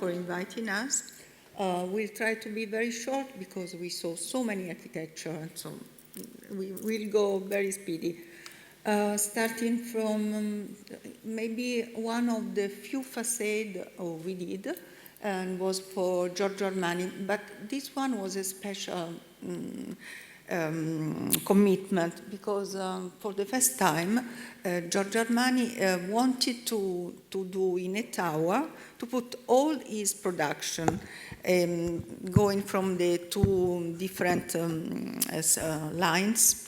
for inviting us. We'll try to be very short because we saw so many architecture, and so we will go very speedy. Starting from maybe one of the few facades we did, and was for Giorgio Armani, but this one was a special commitment because for the first time Giorgio Armani wanted to do in a tower, to put all his production going from the two different lines,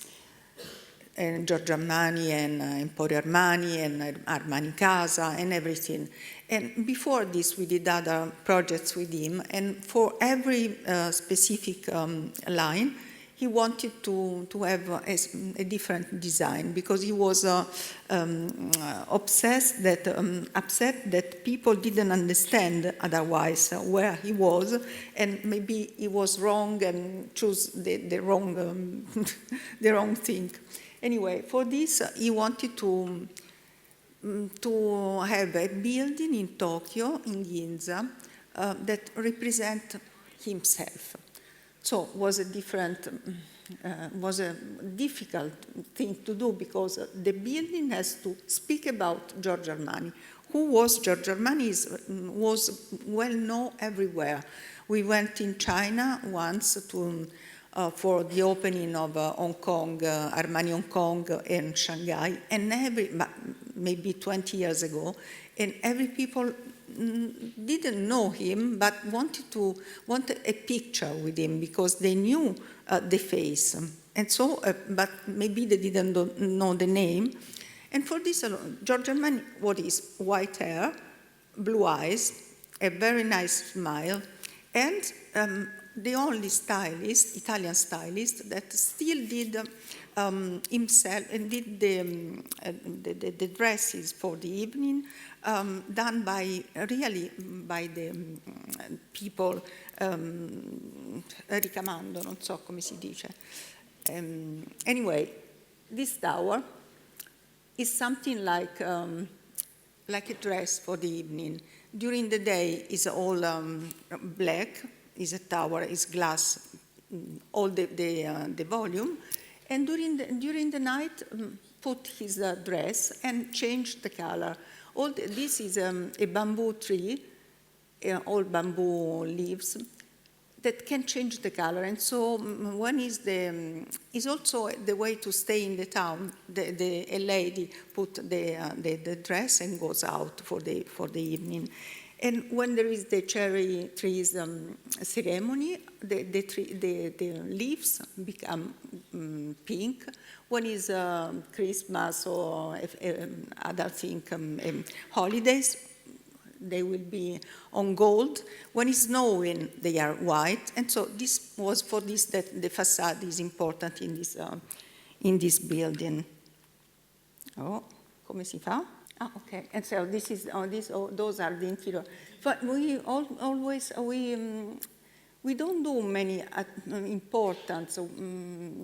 Giorgio Armani and Emporio Armani and Armani Casa and everything. And before this, we did other projects with him, and for every specific line, he wanted to have a different design because he was upset that people didn't understand otherwise where he was, and maybe he was wrong and chose the wrong the wrong thing. Anyway, for this, he wanted to have a building in Tokyo, in Ginza, that represent himself. So was a difficult thing to do because the building has to speak about Giorgio Armani. Who was Giorgio Armani was well known everywhere. We went in China once for the opening of Hong Kong, Armani Hong Kong and Shanghai, and maybe 20 years ago, and every people didn't know him, but wanted a picture with him because they knew the face, and so, but maybe they didn't know the name. And for this, Giorgio Armani, what is white hair, blue eyes, a very nice smile, and the only stylist, Italian stylist, that still did himself and did the dresses for the evening, done by the people, ricamando, non so come si dice. Anyway, this tower is something like a dress for the evening. During the day is all black, is a tower, is glass, all the volume, and during the night put his dress and change the color. This is a bamboo tree, all bamboo leaves, that can change the color. And so one is also the way to stay in the town. A lady put the dress and goes out for the evening. And when there is the cherry trees ceremony, the leaves become pink. When is Christmas or other thing, holidays, they will be on gold. When it's snowing, they are white. And so this was for this that the facade is important in this building. Oh, come si fa? Ah, okay. And so this is those are the interior. But we don't do many importance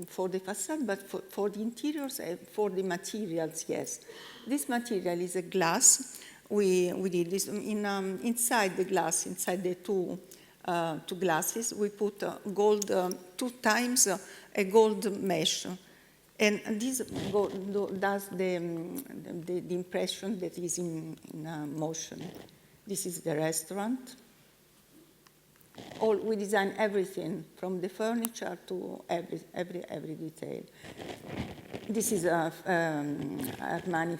for the facade, but for the interiors, for the materials, yes. This material is a glass. We did this inside the glass, inside the two glasses. We put gold 2 times a gold mesh. And this does the impression that is in motion. This is the restaurant. We design everything from the furniture to every detail. This is Armani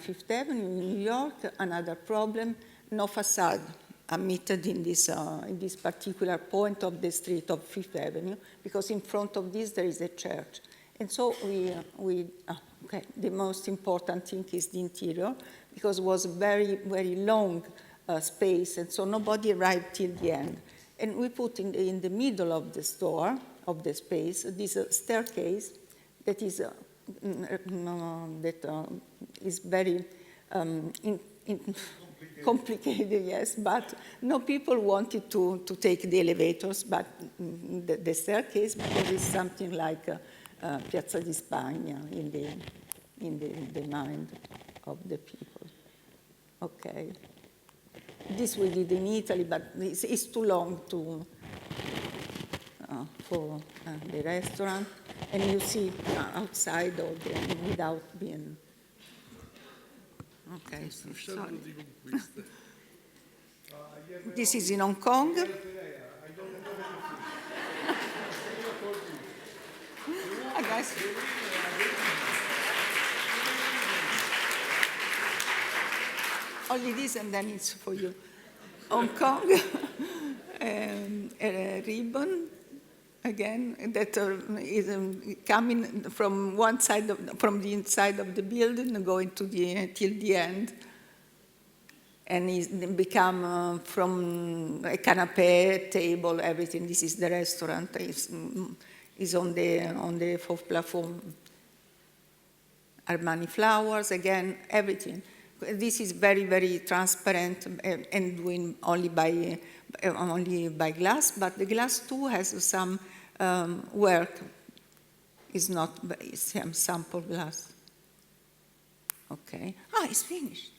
Fifth Avenue in New York. Another problem: no facade admitted in this particular point of the street of Fifth Avenue, because in front of this there is a church. And so the most important thing is the interior, because it was very, very long space, and so nobody arrived till the end. And we put in the middle of the store, of the space, this staircase that is very complicated, yes, but no people wanted to take the elevators, but the staircase, because it's something like Piazza di Spagna in the mind of the people. Okay. this we did in Italy, but it's too long for the restaurant. And you see outside all without being... Okay, so sorry. This is in Hong Kong. I guess. Only this, and then it's for you. Hong Kong, a ribbon, again, that is coming from one side, from the inside of the building, going to till the end. And it's become from a canapé, table, everything. This is the restaurant. Is on the fourth platform. Armani flowers, again, everything. This is very, very transparent and doing only by glass, but the glass too has some work. It's not, it's sample glass. Okay. It's finished.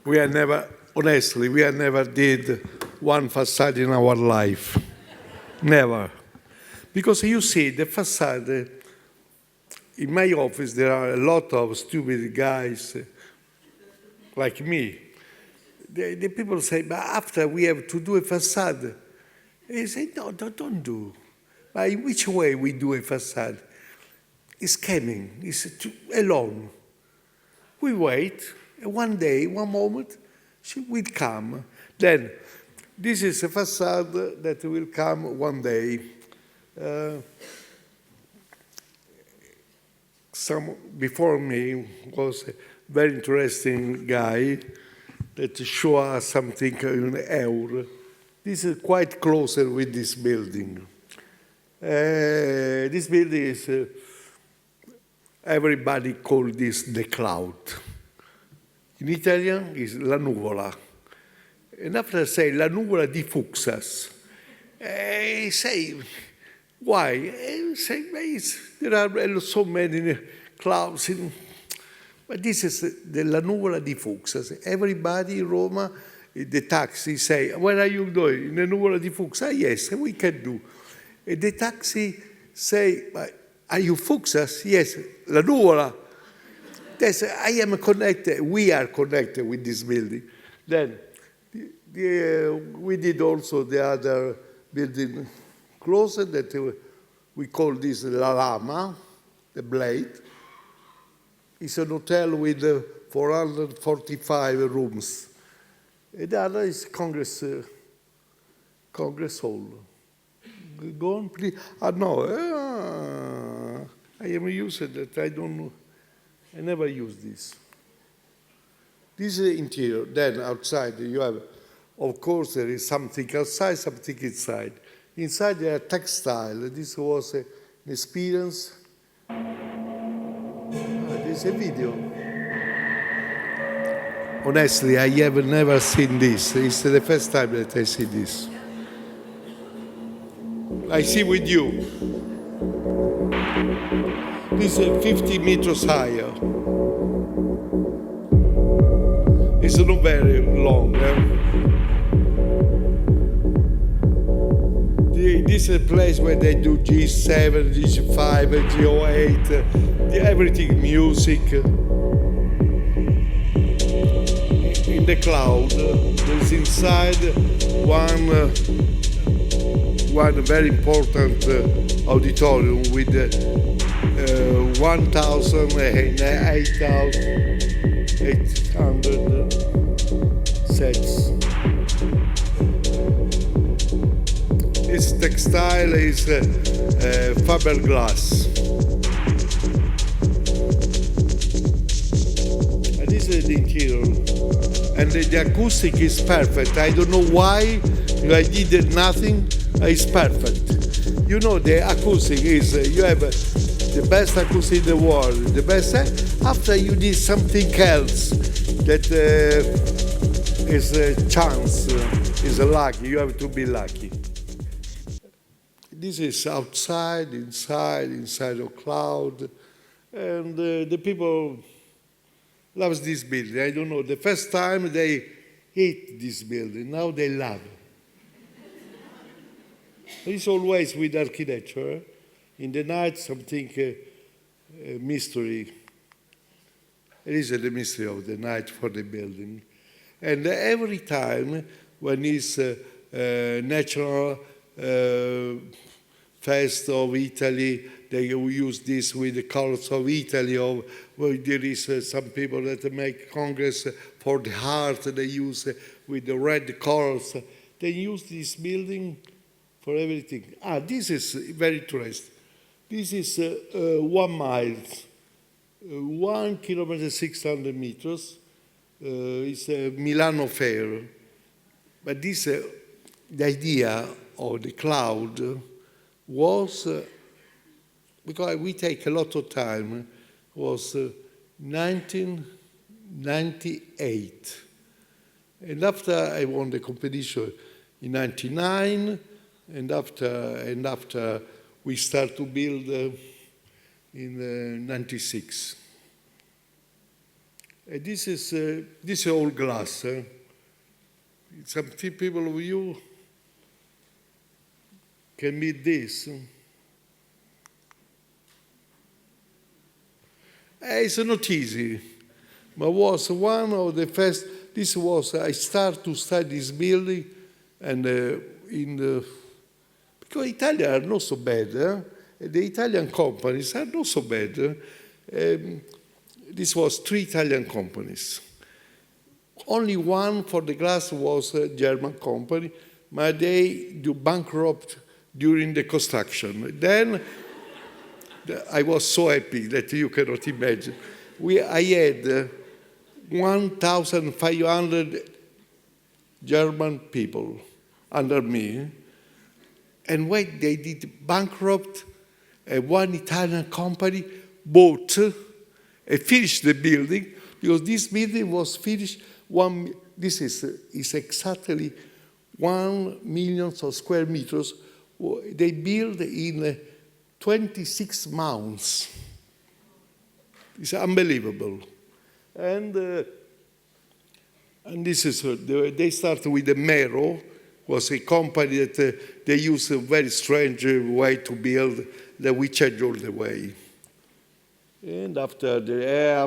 We are never, honestly, we never did one facade in our life. Never. Because you see, the facade, in my office, there are a lot of stupid guys like me. The people say, but after we have to do a facade. I say, no, don't do. But in which way we do a facade? It's coming, it's alone. We wait. One day, one moment, she will come. Then, this is a facade that will come one day. Some before me was a very interesting guy that showed us something in Eur. This is quite closer with this building. This building is, everybody calls this the cloud. In Italian is la nuvola. And after I say la nuvola di Fuksas, I say, why? I say, there are so many clouds. But this is the la nuvola di Fuksas. Everybody in Roma, the taxi say, where are you going? In the nuvola di Fuksas? Yes, we can do. And the taxi say, are you Fuksas? Yes, la nuvola. I am connected, we are connected with this building. Then we did also the other building closer that we call this La Lama, the Blade. It's an hotel with 445 rooms. And the other is Congress Hall. Go on, please. No, I am used to that, I don't know. I never use this. This is the interior. Then outside you have, of course, there is something outside, something inside. Inside there are textile. This was an experience. There's a video. Honestly, I have never seen this. It's the first time that I see this. I see with you. This is 50 meters higher. It's not very long. This is a place where they do G7, G5, G08, everything, music. In the cloud, there's inside one very important auditorium with 1,800 sets. This textile is fiberglass. And this is the interior. And the acoustic is perfect. I don't know why I did nothing. It's perfect. You know, the acoustic is, you have the best acoustic in the world, the best. After you did something else that is a chance, It's lucky, you have to be lucky. This is outside, inside of cloud, and the people loves this building. I don't know, the first time they hate this building, now they love it. It's always with architecture. In the night, something mystery. It is the mystery of the night for the building. And every time when it's National Fest of Italy, they use this with the colors of Italy, or well, there is some people that make Congress for the heart, they use with the red colors. They use this building for everything. This is very interesting. This is 1 mile, 1 kilometer, 600 meters. It's a Milano Fair. But this, the idea of the cloud was, because we take a lot of time, was 1998. And after I won the competition in 99, and after we start to build in 96. This is all glass. Some people of you can meet this. It's not easy, but was one of the first. This was I start to study this building, and because Italians are not so bad. The Italian companies are not so bad. This was 3 Italian companies. Only one for the glass was a German company, but they do bankrupt during the construction. Then I was so happy that you cannot imagine. I had 1,500 German people under me. And when they did bankrupt, one Italian company bought and finished the building, because this building was finished. This is exactly 1 million square meters. They built in 26 months. It's unbelievable. And this is they started with the Mero. Was a company that they use a very strange way to build that we change all the way. And after there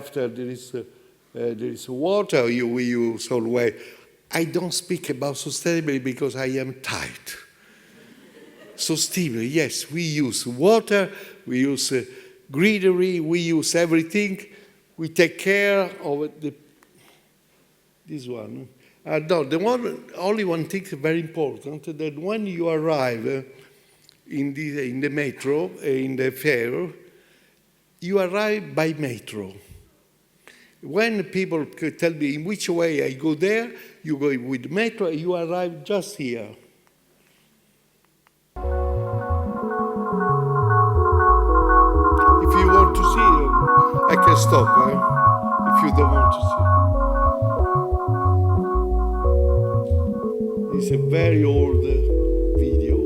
is water, we use all the way. I don't speak about sustainability because I am tired. Sustainability, yes, we use water, we use greenery, we use everything. We take care of this one. No, only one thing is very important, that when you arrive in the metro, in the fair, you arrive by metro. When people tell me in which way I go there, you go with metro, you arrive just here. If you want to see, I can stop, if you don't want to see. It's a very old video.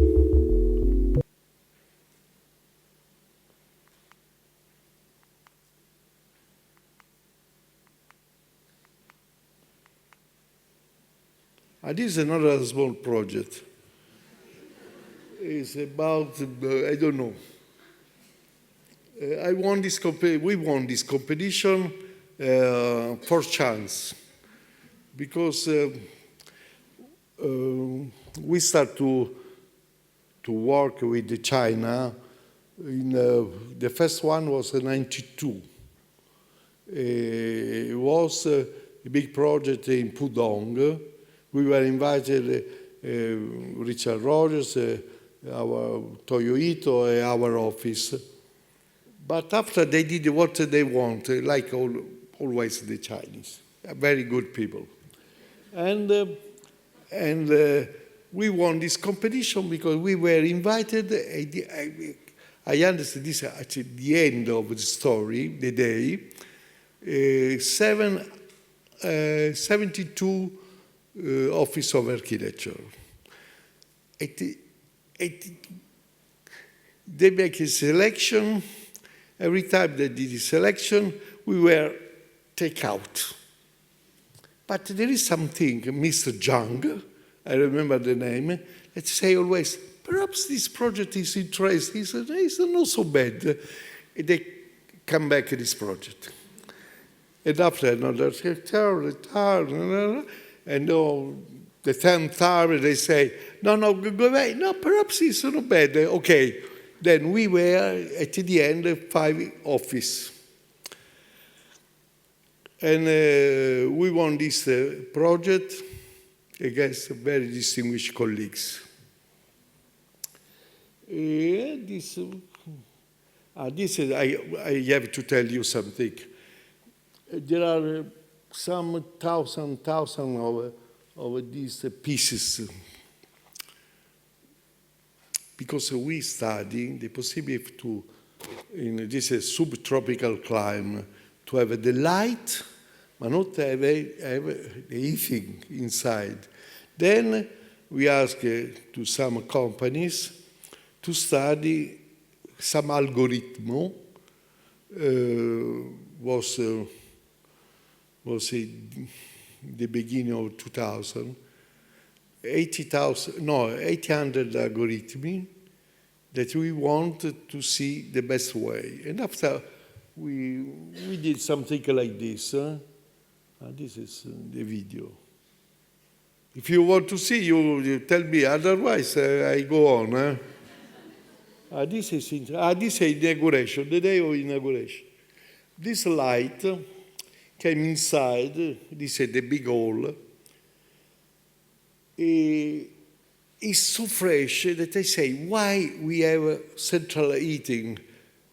This is another small project. It's about, I don't know. We won this competition for chance, because we start to work with China. The first one was in '92. It was a big project in Pudong. We were invited, Richard Rogers, our Toyo Ito, and our office. But after they did what they want, like always the Chinese, very good people. And we won this competition because we were invited. I understand this at the end of the story, the day. 72 Office of Architecture. They make a selection. Every time they did a selection, we were take out. But there is something, Mr. Zhang, I remember the name, that say always, perhaps this project is interesting. It's not so bad. They come back to this project. And after another and the 10th hour, they say, no, go away. No, perhaps it's not bad. Okay. Then we were, at the end, 5 office. And we won this project against very distinguished colleagues. This is, I have to tell you something. There are some thousand of these pieces because we study the possibility to, in this subtropical climate, to have the light, but not have the heating inside. Then we ask to some companies to study some algorithm. Was the beginning of 2000, 800 algorithms that we wanted to see the best way. And after we did something like this. This is the video. If you want to see, you tell me, otherwise I go on. This is inauguration, the day of inauguration. This light came inside, this is the big hall. It's so fresh that I say, why we have central heating,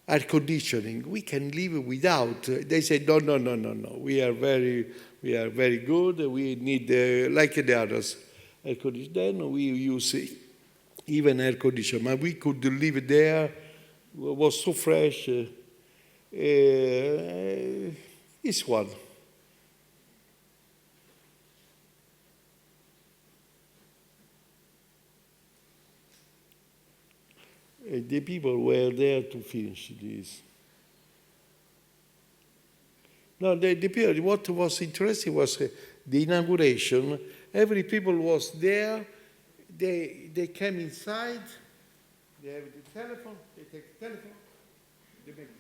air conditioning? We can live without. They say, no. We are very good. We need, like the others, air conditioning. Then we use even air conditioning. But we could live there. It was so fresh. This one. The people were there to finish this. No, the people, what was interesting was the inauguration. Every people was there. They came inside. They have the telephone. They take the telephone. They make the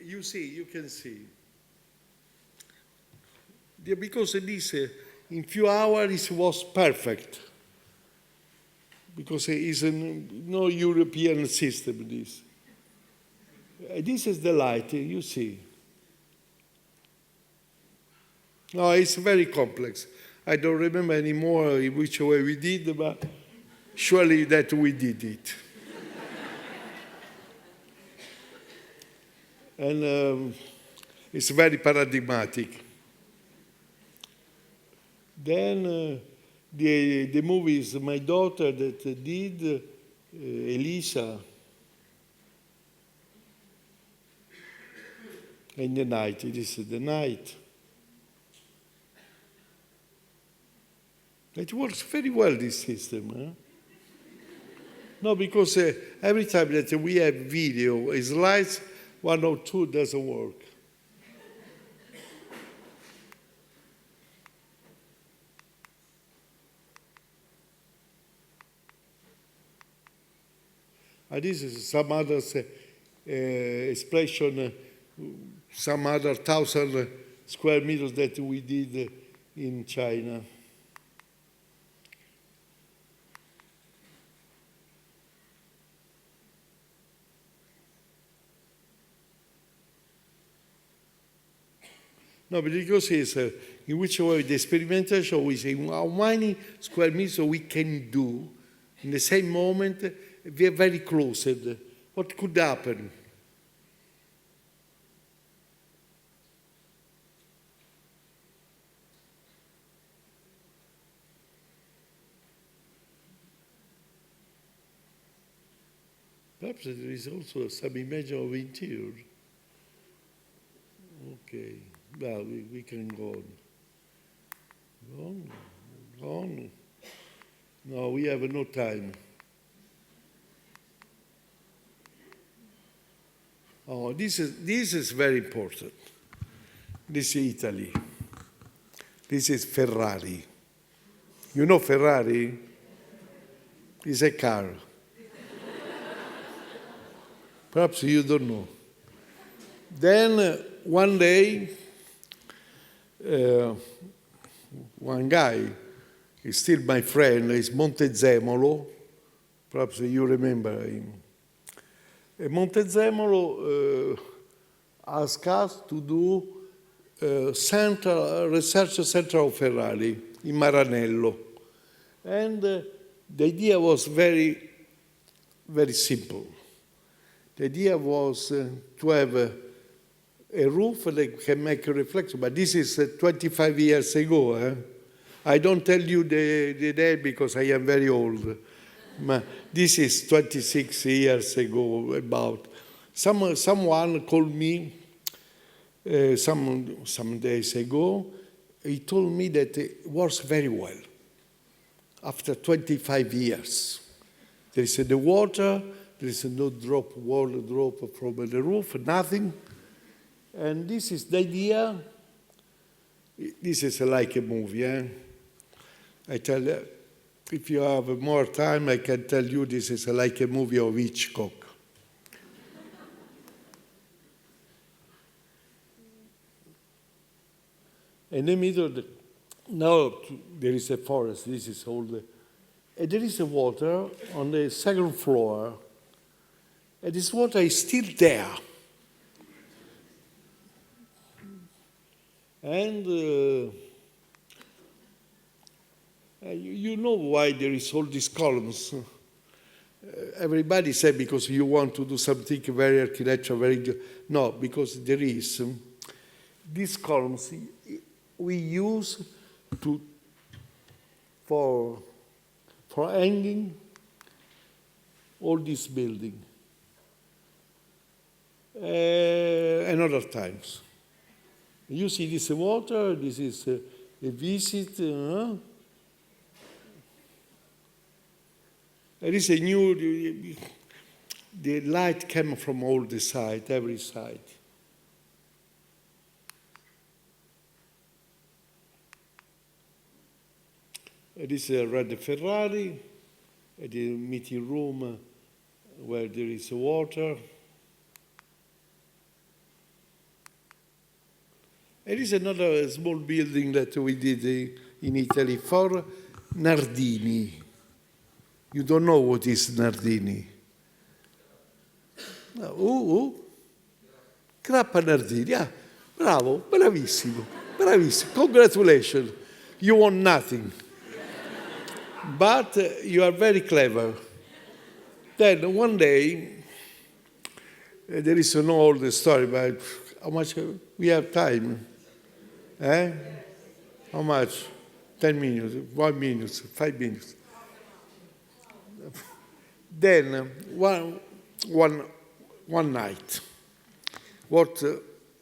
picture. You can see. Because this, in few hours, was perfect. Because it is no European system, this. This is the light, you see. No, it's very complex. I don't remember anymore which way we did, but surely that we did it. And it's very paradigmatic. Then the movies my daughter that did, Elisa, in the night. This is the night. It works very well, this system. No, because every time that we have video, slides, 1 or 2 doesn't work. This is some other expression, some other 1,000 square meters that we did in China. No, but because it's in which way the experimentation, we say how many square meters we can do in the same moment. We are very close. What could happen? Perhaps there is also some image of interior. Okay, well, we can go on. Gone, gone. No, we have no time. Oh, this is very important. This is Italy. This is Ferrari. You know Ferrari? It's a car. Perhaps you don't know. Then one day, one guy, is still my friend, is Montezemolo. Perhaps you remember him. Montezemolo asked us to do research center of Ferrari in Maranello. And the idea was very, very simple. The idea was to have a roof that can make a reflection, but this is 25 years ago. I don't tell you the date because I am very old. This is 26 years ago about. Someone called me some days ago. He told me that it works very well after 25 years. There is the water, there is no water drop from the roof, nothing. And this is the idea. This is like a movie. I tell you, if you have more time, I can tell you this is like a movie of Hitchcock. In the middle, now there is a forest. This is all the. And there is a water on the second floor. And this water is still there. And you know why there is all these columns. Everybody said because you want to do something very architectural, very good. No, because there is. These columns we use for hanging all this building. And other times. You see this water, this is a visit. There is a new, the light came from all the side, every side. This is a red Ferrari, the meeting room where there is water. There is another small building that we did in Italy for Nardini. You don't know what is Nardini? Grappa Nardini. Ah, bravo, bravissimo, bravissimo. Congratulations. You want nothing. But you are very clever. Then one day, there is no old story, but how much we have time? How much? 10 minutes, 1 minute, 5 minutes. Then one night, what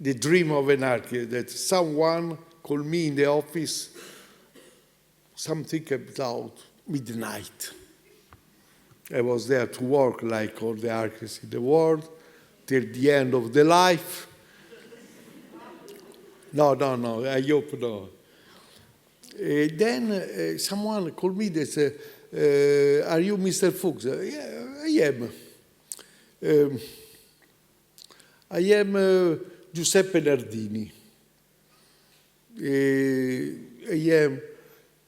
the dream of an architect, that someone called me in the office, something about midnight. I was there to work like all the architects in the world, till the end of the life. No, I hope no. Then someone called me and said, are you Mr. Fuksas? Yeah, I am. I am Giuseppe Nardini. I am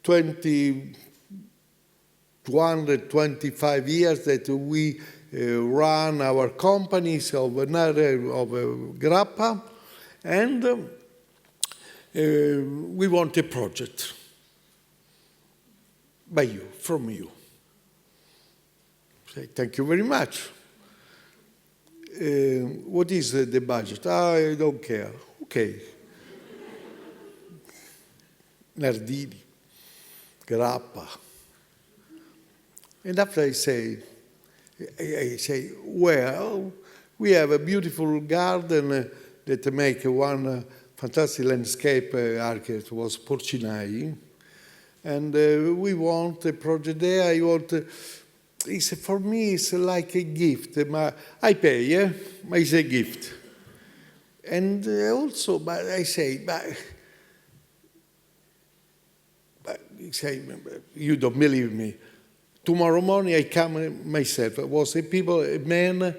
225 years that we run our companies of Grappa, and we want a project by you, from you. Say, thank you very much. What is the budget? I don't care. Okay. Nardini, Grappa. And after I say, well, we have a beautiful garden that make one fantastic landscape architect was Porcinai. And we want a project there. For me, it's like a gift. I pay, but it's a gift. And also, but I say, you say, you don't believe me. Tomorrow morning I come myself. I was a man,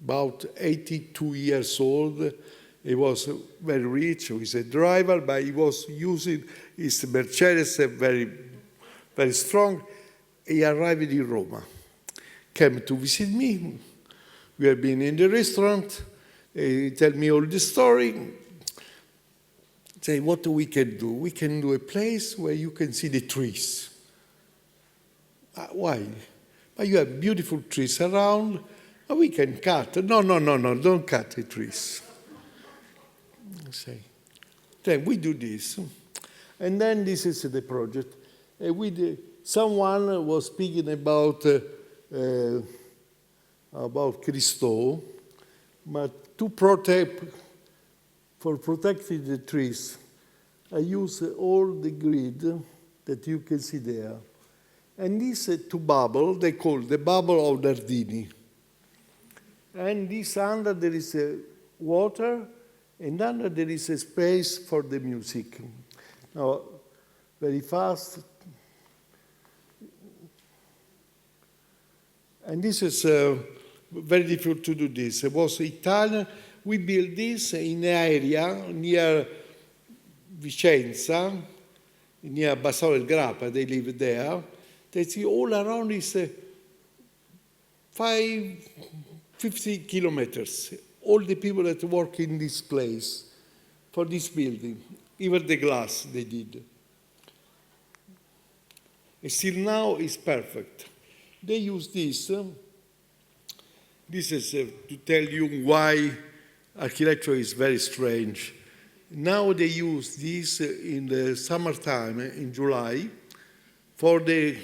about 82 years old. He was very rich. He was a driver, but he was using his Mercedes, very, very strong. He arrived in Roma, came to visit me. We have been in the restaurant. He tell me all the story. Say, what we can do? We can do a place where you can see the trees. Why? But you have beautiful trees around. We can cut. No, don't cut the trees. Say. Then we do this. And then this is the project. Someone was speaking about Christo, but for protecting the trees, I use all the grid that you can see there. And these two bubbles, they call the bubble of Nardini. And this under there is water, and under there is a space for the music. Now, very fast. And this is very difficult to do this. It was Italian. We built this in an area near Vicenza, near Bassano del Grappa. They live there. They see all around is 50 kilometers. All the people that work in this place for this building, even the glass they did. And still now it's perfect. They use this. This is to tell you why architecture is very strange. Now they use this in the summertime, in July, for the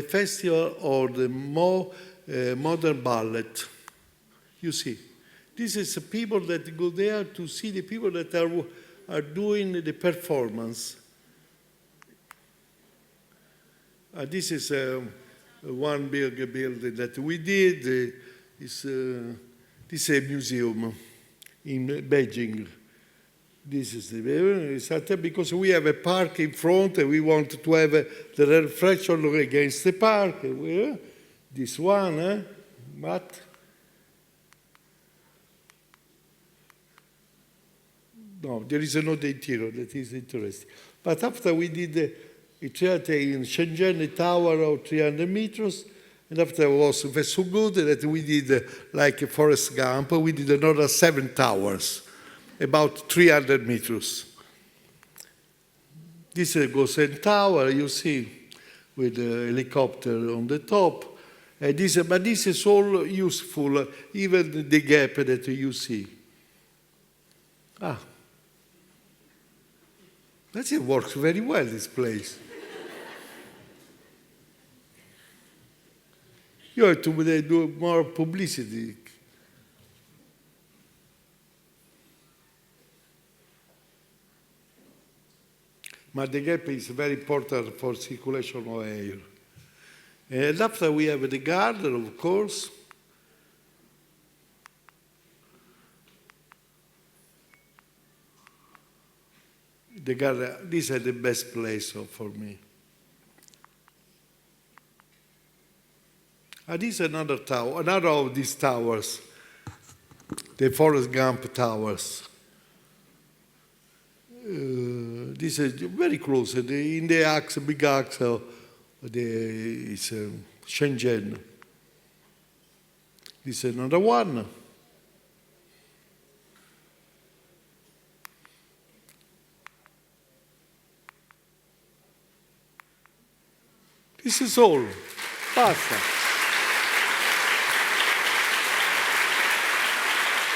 festival of the modern ballet. You see, this is people that go there to see the people that are doing the performance. This is one big building that we did. This is a museum in Beijing. This is because we have a park in front and we want to have the reflection against the park. This one, but no, there is another interior that is interesting. But after we did a theater in Shenzhen, a tower of 300 meters, and after it was so good that we did, like Forrest Gump, we did another 7 towers, about 300 meters. This is a Gosen Tower, you see, with a helicopter on the top. But this is all useful, even the gap that you see. It works very well, this place. You have to do more publicity. But the gap is very important for circulation of air. And after we have the garden, of course. The garden, these are the best place for me. This is another tower, another of these towers, the Forrest Gump towers. This is very close, in the big axle, it's Shenzhen. This is another one. This is all. Basta.